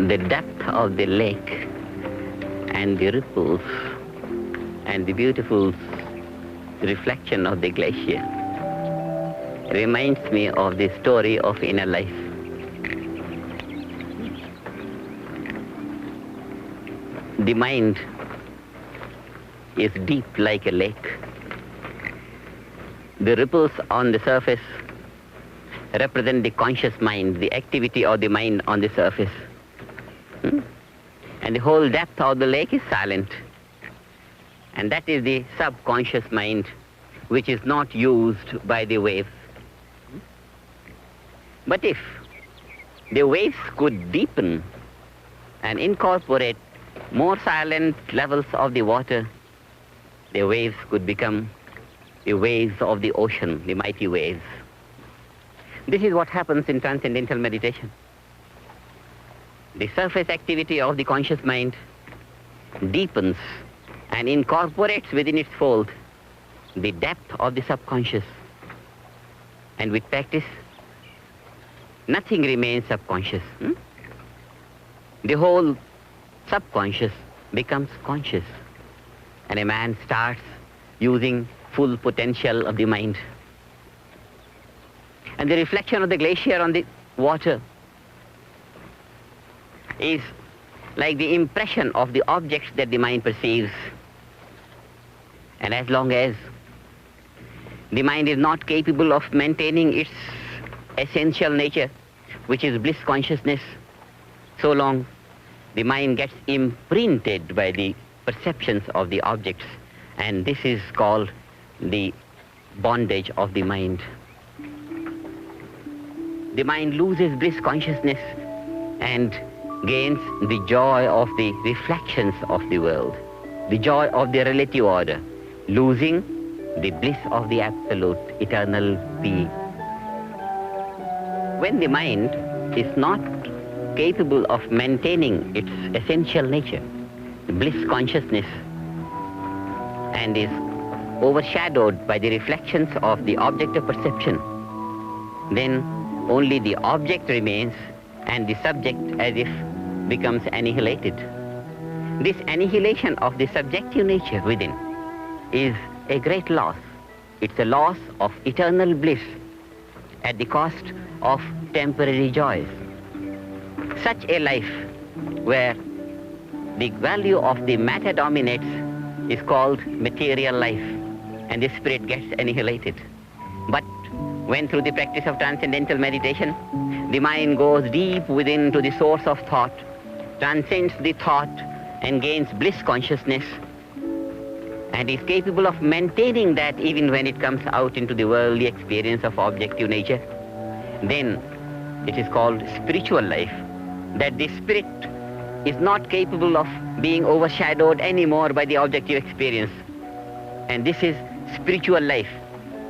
The depth of the lake and the ripples and the beautiful reflection of the glacier reminds me of the story of inner life. The mind is deep like a lake. The ripples on the surface represent the conscious mind, the activity of the mind on the surface. And the whole depth of the lake is silent. And that is the subconscious mind, which is not used by the waves. But if the waves could deepen and incorporate more silent levels of the water, the waves could become the waves of the ocean, the mighty waves. This is what happens in transcendental meditation. The surface activity of the conscious mind deepens and incorporates within its fold the depth of the subconscious. And with practice, nothing remains subconscious. The whole subconscious becomes conscious. And a man starts using full potential of the mind. And the reflection of the glacier on the water is like the impression of the objects that the mind perceives. And as long as the mind is not capable of maintaining its essential nature, which is bliss consciousness, so long the mind gets imprinted by the perceptions of the objects. And this is called the bondage of the mind. The mind loses bliss consciousness and gains the joy of the reflections of the world, the joy of the relative order, losing the bliss of the absolute, eternal being. When the mind is not capable of maintaining its essential nature, the bliss consciousness, and is overshadowed by the reflections of the object of perception, then only the object remains and the subject as if becomes annihilated. This annihilation of the subjective nature within is a great loss. It's a loss of eternal bliss at the cost of temporary joys. Such a life where the value of the matter dominates is called material life, and the spirit gets annihilated. But when through the practice of transcendental meditation, the mind goes deep within to the source of thought, transcends the thought and gains bliss consciousness, and is capable of maintaining that even when it comes out into the worldly experience of objective nature, then it is called spiritual life, that the spirit is not capable of being overshadowed anymore by the objective experience. And this is spiritual life.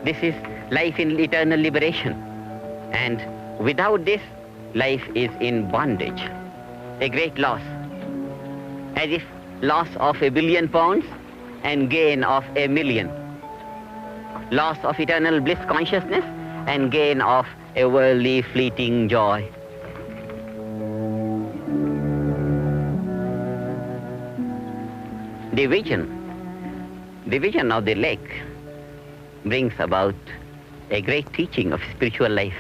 This is life in eternal liberation. And without this, life is in bondage. A great loss. As if loss of £1 billion and gain of 1,000,000. Loss of eternal bliss consciousness and gain of a worldly fleeting joy. The vision of the lake brings about a great teaching of spiritual life.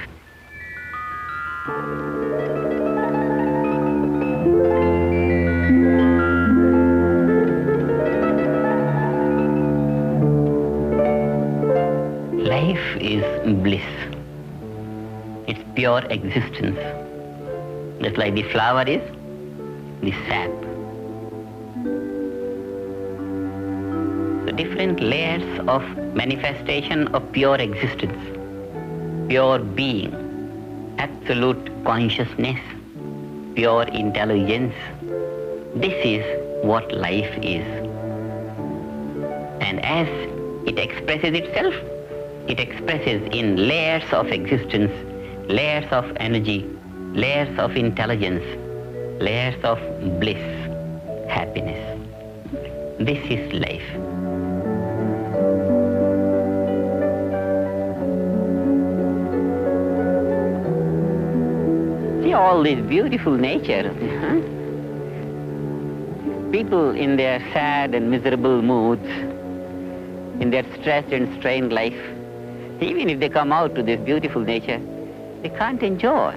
Life is bliss. It's pure existence. Just like the flower is the sap. So different layers of manifestation of pure existence, pure being, absolute consciousness, pure intelligence. This is what life is. And as it expresses itself, it expresses in layers of existence, layers of energy, layers of intelligence, layers of bliss, happiness. This is life. See, all this beautiful nature. People in their sad and miserable moods, in their stressed and strained life, even if they come out to this beautiful nature, they can't enjoy.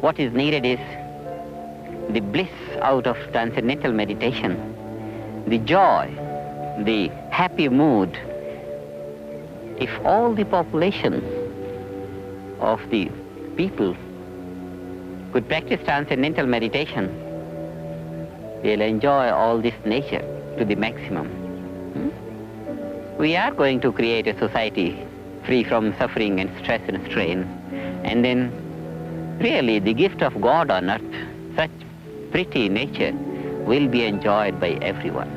What is needed is the bliss out of transcendental meditation, the joy, the happy mood. If all the population of the people could practice transcendental meditation, they'll enjoy all this nature to the maximum. We are going to create a society free from suffering and stress and strain. And then really the gift of God on earth, such pretty nature, will be enjoyed by everyone.